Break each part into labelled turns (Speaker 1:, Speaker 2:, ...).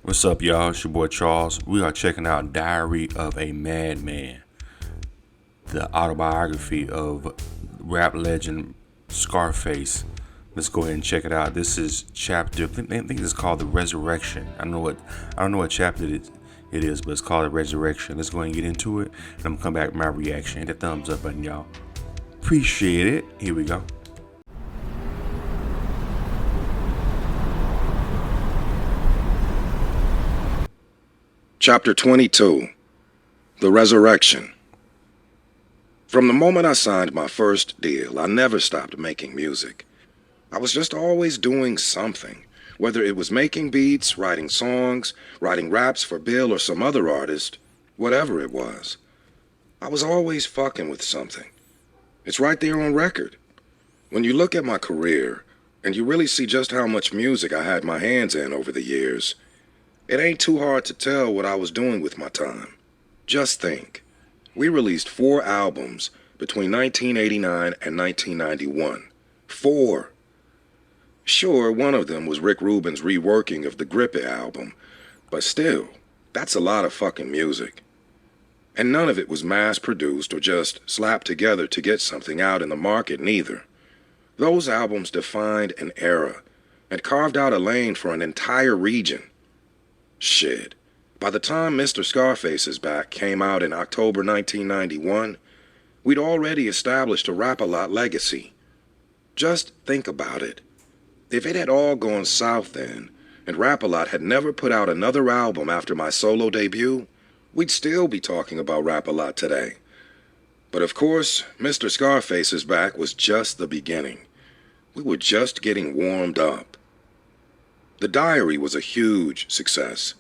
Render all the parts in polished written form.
Speaker 1: What's up, y'all? It's your boy Charles. We are checking out Diary of a Madman, the autobiography of rap legend Scarface. Let's go ahead and check it out. This is chapter. I think it's called the Resurrection. I don't know what chapter it is, but it's called the Resurrection. Let's go ahead and get into it, and I'm gonna come back with my reaction. Hit the thumbs up button, y'all. Appreciate it. Here we go.
Speaker 2: Chapter 22 The Resurrection. From the moment I signed my first deal, I never stopped making music. I was just always doing something, whether it was making beats, writing songs, writing raps for Bill or some other artist, whatever it was. I was always fucking with something. It's right there on record. When you look at my career, and you really see just how much music I had my hands in over the years, it ain't too hard to tell what I was doing with my time. Just think. We released 4 albums between 1989 and 1991. 4. Sure, one of them was Rick Rubin's reworking of the Grip It album, but still, that's a lot of fucking music. And none of it was mass-produced or just slapped together to get something out in the market neither. Those albums defined an era and carved out a lane for an entire region. Shit. By the time Mr. Scarface's Back came out in October 1991, we'd already established a Rap-A-Lot legacy. Just think about it. If it had all gone south then, and Rap-A-Lot had never put out another album after my solo debut, we'd still be talking about Rap-A-Lot today. But of course, Mr. Scarface's Back was just the beginning. We were just getting warmed up. The Diary was a huge success.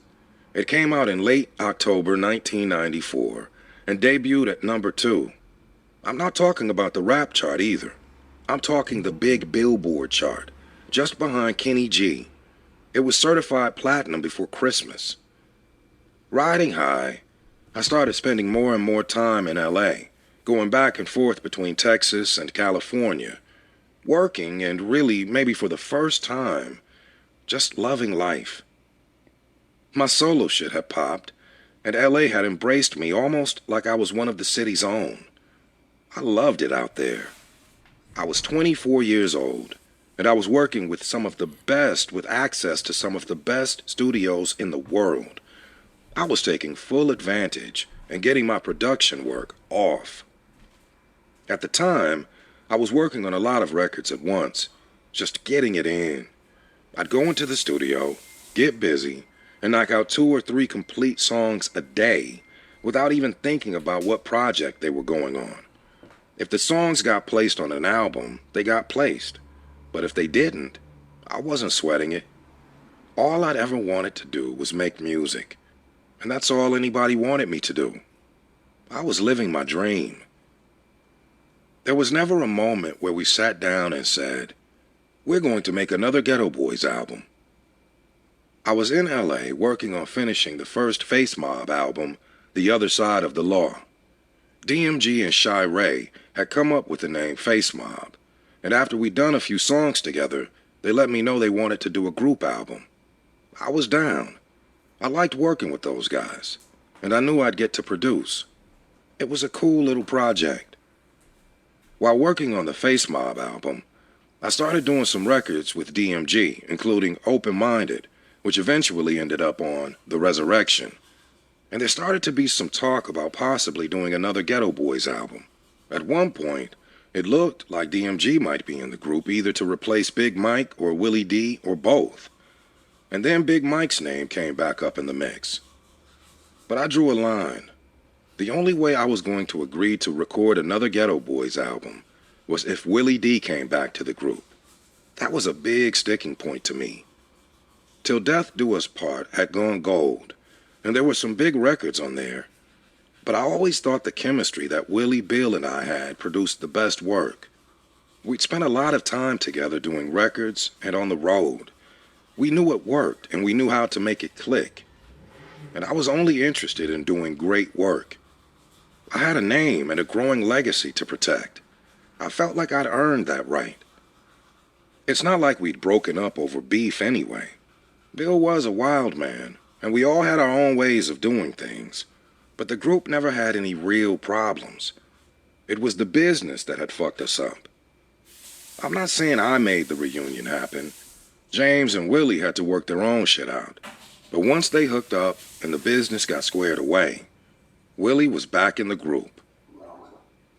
Speaker 2: It came out in late October 1994 and debuted at number 2. I'm not talking about the rap chart either. I'm talking the big Billboard chart, just behind Kenny G. It was certified platinum before Christmas. Riding high, I started spending more and more time in LA, going back and forth between Texas and California, working and really, maybe for the first time, just loving life. My solo shit had popped, and LA had embraced me almost like I was one of the city's own. I loved it out there. I was 24 years old, and I was working with some of the best with access to some of the best studios in the world. I was taking full advantage and getting my production work off. At the time, I was working on a lot of records at once, just getting it in. I'd go into the studio, get busy, and knock out 2 or 3 complete songs a day without even thinking about what project they were going on. If the songs got placed on an album, they got placed. But if they didn't, I wasn't sweating it. All I'd ever wanted to do was make music, and that's all anybody wanted me to do. I was living my dream. There was never a moment where we sat down and said, "We're going to make another Ghetto Boys album." I was in LA working on finishing the first Face Mob album, The Other Side of the Law. DMG and Shy Ray had come up with the name Face Mob, and after we'd done a few songs together, they let me know they wanted to do a group album. I was down. I liked working with those guys, and I knew I'd get to produce. It was a cool little project. While working on the Face Mob album, I started doing some records with DMG, including Open Minded, which eventually ended up on The Resurrection. And there started to be some talk about possibly doing another Ghetto Boys album. At one point, it looked like DMG might be in the group either to replace Big Mike or Willie D or both. And then Big Mike's name came back up in the mix. But I drew a line. The only way I was going to agree to record another Ghetto Boys album was if Willie D came back to the group. That was a big sticking point to me. Till Death Do Us Part had gone gold, and there were some big records on there. But I always thought the chemistry that Willie, Bill, and I had produced the best work. We'd spent a lot of time together doing records and on the road. We knew it worked, and we knew how to make it click. And I was only interested in doing great work. I had a name and a growing legacy to protect. I felt like I'd earned that right. It's not like we'd broken up over beef anyway. Bill was a wild man, and we all had our own ways of doing things, but the group never had any real problems. It was the business that had fucked us up. I'm not saying I made the reunion happen. James and Willie had to work their own shit out. But once they hooked up and the business got squared away, Willie was back in the group.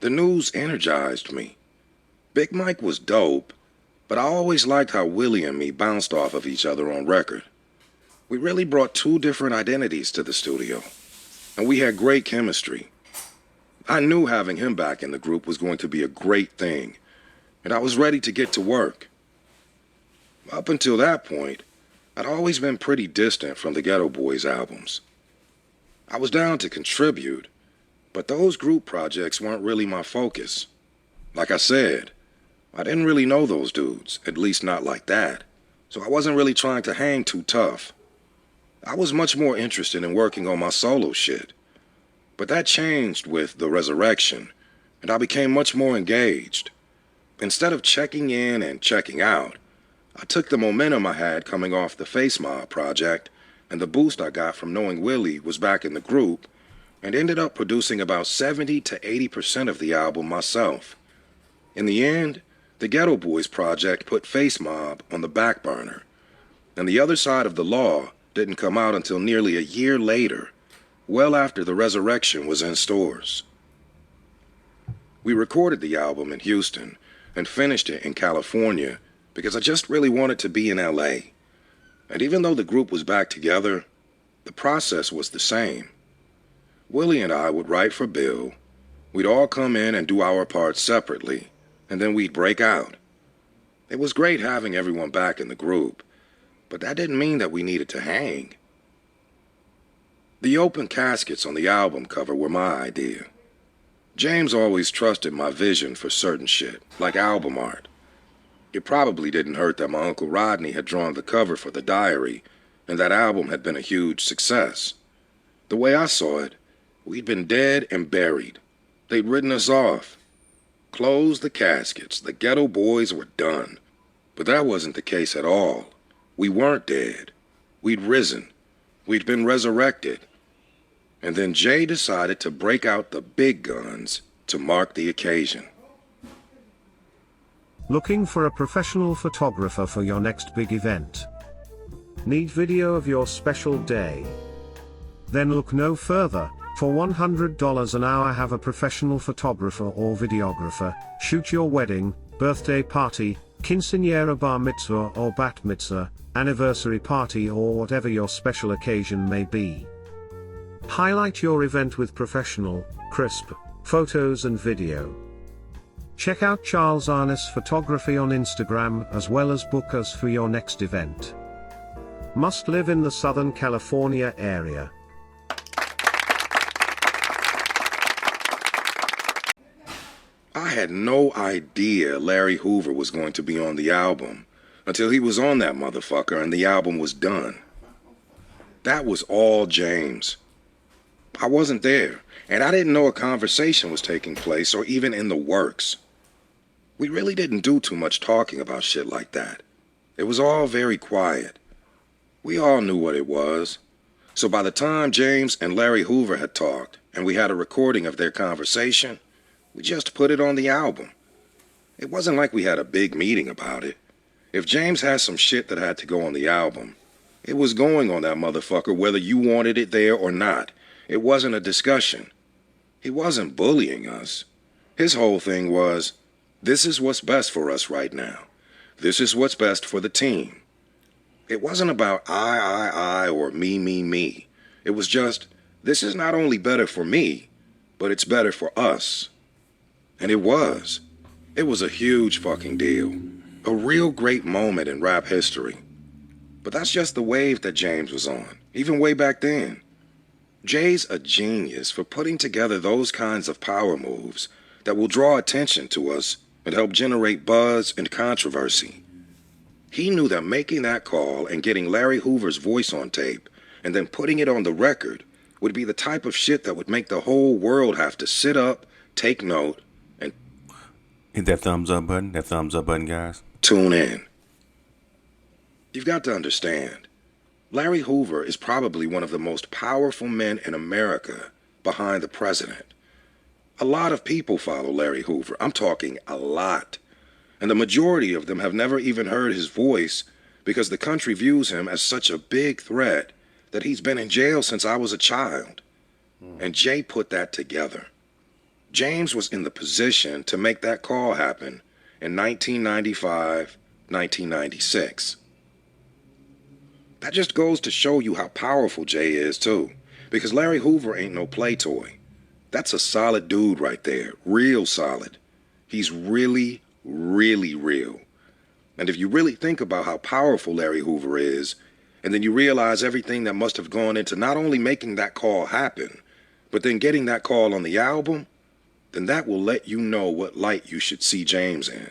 Speaker 2: The news energized me. Big Mike was dope, but I always liked how Willie and me bounced off of each other on record. We really brought two different identities to the studio, and we had great chemistry. I knew having him back in the group was going to be a great thing, and I was ready to get to work. Up until that point, I'd always been pretty distant from the Ghetto Boys albums. I was down to contribute, but those group projects weren't really my focus. Like I said, I didn't really know those dudes, at least not like that, so I wasn't really trying to hang too tough. I was much more interested in working on my solo shit. But that changed with the resurrection, and I became much more engaged. Instead of checking in and checking out, I took the momentum I had coming off the Face Mob project and the boost I got from knowing Willie was back in the group and ended up producing about 70 to 80% of the album myself. In the end, the Ghetto Boys project put Face Mob on the back burner, and The Other Side of the Law didn't come out until nearly a year later, well after the resurrection was in stores. We recorded the album in Houston and finished it in California because I just really wanted to be in LA. And even though the group was back together, the process was the same. Willie and I would write for Bill, we'd all come in and do our parts separately, and then we'd break out. It was great having everyone back in the group, but that didn't mean that we needed to hang. The open caskets on the album cover were my idea. James always trusted my vision for certain shit, like album art. It probably didn't hurt that my Uncle Rodney had drawn the cover for The Diary, and that album had been a huge success. The way I saw it, we'd been dead and buried. They'd written us off. Closed the caskets, the Ghetto Boys were done. But that wasn't the case at all. We weren't dead. We'd risen. We'd been resurrected. And then Jay decided to break out the big guns to mark the occasion.
Speaker 3: Looking for a professional photographer for your next big event? Need video of your special day? Then look no further. For $100 an hour, have a professional photographer or videographer shoot your wedding, birthday party, quinceañera, bar mitzvah or bat mitzvah, anniversary party, or whatever your special occasion may be. Highlight your event with professional, crisp photos and video. Check out Charles Arness Photography on Instagram, as well as book us for your next event. Must live in the Southern California area.
Speaker 2: I had no idea Larry Hoover was going to be on the album until he was on that motherfucker and the album was done. That was all James. I wasn't there, and I didn't know a conversation was taking place or even in the works. We really didn't do too much talking about shit like that. It was all very quiet. We all knew what it was. So by the time James and Larry Hoover had talked and we had a recording of their conversation, we just put it on the album. It wasn't like we had a big meeting about it. If James had some shit that had to go on the album, it was going on that motherfucker whether you wanted it there or not. It wasn't a discussion. He wasn't bullying us. His whole thing was, this is what's best for us right now. This is what's best for the team. It wasn't about I, or me. It was just, this is not only better for me, but it's better for us. And it was. It was a huge fucking deal. A real great moment in rap history. But that's just the wave that James was on, even way back then. Jay's a genius for putting together those kinds of power moves that will draw attention to us and help generate buzz and controversy. He knew that making that call and getting Larry Hoover's voice on tape and then putting it on the record would be the type of shit that would make the whole world have to sit up, take note, and
Speaker 1: hit that thumbs up button, guys.
Speaker 2: tune in. You've got to understand, Larry Hoover is probably one of the most powerful men in America behind the president. A lot of people follow Larry Hoover. I'm talking a lot. And the majority of them have never even heard his voice because the country views him as such a big threat that he's been in jail since I was a child. And Jay put that together. James was in the position to make that call happen in 1995, 1996. That just goes to show you how powerful Jay is, too. Because Larry Hoover ain't no play toy. That's a solid dude right there. Real solid. He's really, really real. And if you really think about how powerful Larry Hoover is, and then you realize everything that must have gone into not only making that call happen, but then getting that call on the album, then that will let you know what light you should see James in.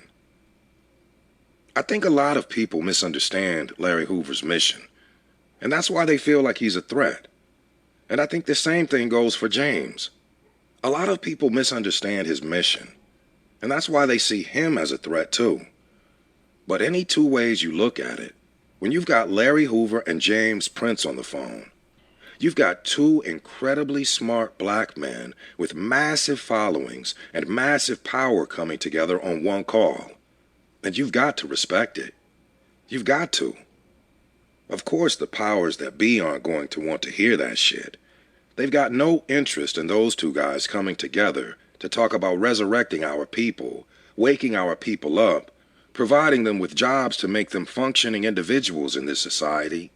Speaker 2: I think a lot of people misunderstand Larry Hoover's mission, and that's why they feel like he's a threat. And I think the same thing goes for James. A lot of people misunderstand his mission, and that's why they see him as a threat too. But any two ways you look at it, when you've got Larry Hoover and James Prince on the phone, you've got two incredibly smart black men with massive followings and massive power coming together on one call. And you've got to respect it. You've got to. Of course, the powers that be aren't going to want to hear that shit. They've got no interest in those two guys coming together to talk about resurrecting our people, waking our people up, providing them with jobs to make them functioning individuals in this society.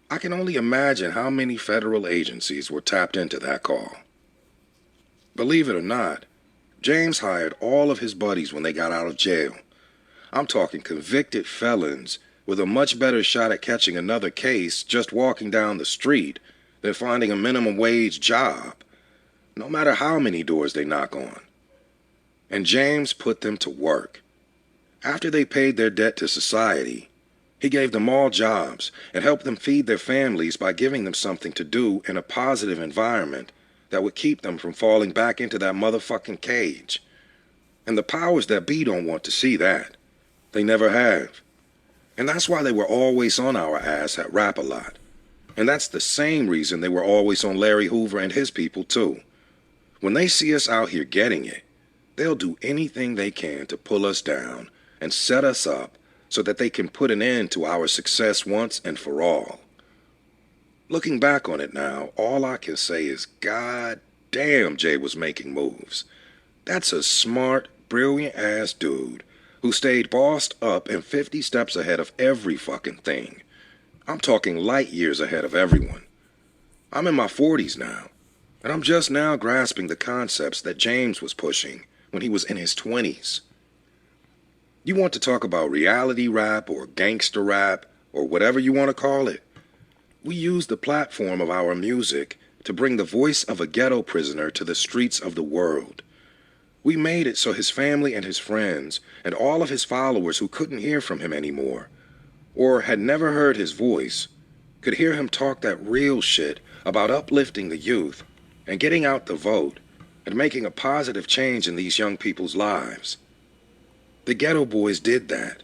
Speaker 2: I can only imagine how many federal agencies were tapped into that call. Believe it or not, James hired all of his buddies when they got out of jail. I'm talking convicted felons with a much better shot at catching another case just walking down the street than finding a minimum wage job, no matter how many doors they knock on. And James put them to work. After they paid their debt to society, he gave them all jobs and helped them feed their families by giving them something to do in a positive environment that would keep them from falling back into that motherfucking cage. And the powers that be don't want to see that. They never have. And that's why they were always on our ass at Rap-A-Lot. And that's the same reason they were always on Larry Hoover and his people too. When they see us out here getting it, they'll do anything they can to pull us down and set us up so that they can put an end to our success once and for all. Looking back on it now, all I can say is, God damn, Jay was making moves. That's a smart, brilliant-ass dude who stayed bossed up and 50 steps ahead of every fucking thing. I'm talking light years ahead of everyone. I'm in my 40s now, and I'm just now grasping the concepts that James was pushing when he was in his 20s. You want to talk about reality rap or gangster rap or whatever you want to call it? We use the platform of our music to bring the voice of a ghetto prisoner to the streets of the world. We made it so his family and his friends and all of his followers who couldn't hear from him anymore, or had never heard his voice, could hear him talk that real shit about uplifting the youth and getting out the vote and making a positive change in these young people's lives. The Ghetto Boys did that,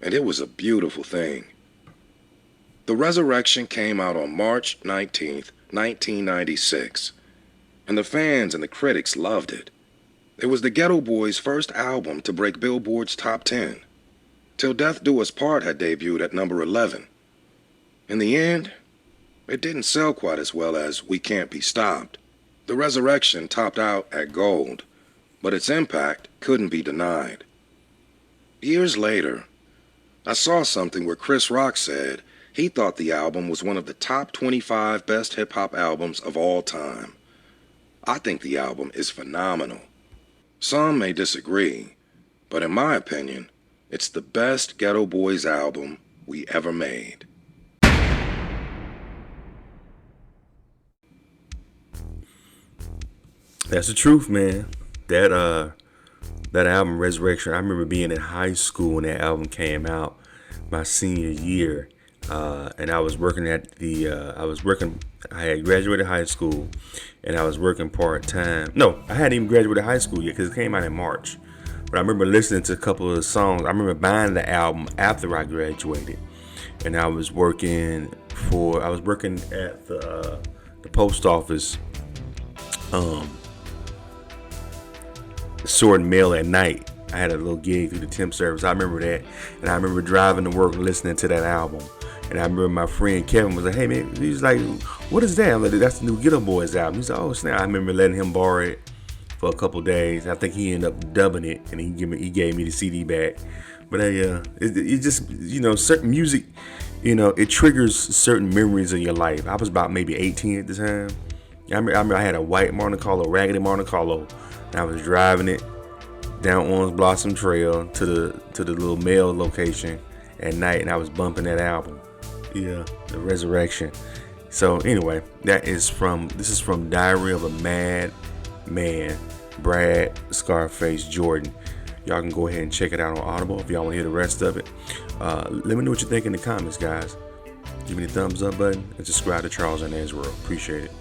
Speaker 2: and it was a beautiful thing. The Resurrection came out on March 19th, 1996, and the fans and the critics loved it. It was the Ghetto Boys' first album to break Billboard's top 10. Till Death Do Us Part had debuted at number 11. In the end, it didn't sell quite as well as We Can't Be Stopped. The Resurrection topped out at gold, but its impact couldn't be denied. Years later, I saw something where Chris Rock said he thought the album was one of the top 25 best hip-hop albums of all time. I think the album is phenomenal. Some may disagree, but in my opinion, it's the best Ghetto Boys album we ever made.
Speaker 1: That's the truth, man. That album, Resurrection, I remember being in high school when that album came out, my senior year. And I was working at I had graduated high school and I was working part-time. No, I hadn't even graduated high school yet because it came out in March. But I remember listening to a couple of the songs. I remember buying the album after I graduated. And I was working I was working at the post office, sorting mail at night. I had a little gig through the temp service. I remember that, and I remember driving to work listening to that album. And I remember my friend Kevin was like, "Hey man," he was like, "What is that?" I'm like, "That's the new Ghetto Boys album." He's like, "Oh snap!" I remember letting him borrow it for a couple days. I think he ended up dubbing it, and he gave me the CD back. But it just, certain music, it triggers certain memories of your life. I was about maybe 18 at the time. I remember I had a white Monte Carlo, raggedy Monte Carlo, and I was driving it down Orange Blossom Trail to the little mail location at night, and I was bumping that album. Yeah, The Resurrection. So anyway, this is from Diary of a Mad Man, Brad Scarface Jordan. Y'all can go ahead and check it out on Audible if y'all want to hear the rest of it. Let me know what you think in the comments, guys. Give me the thumbs up button and subscribe to Charles and World. Appreciate it.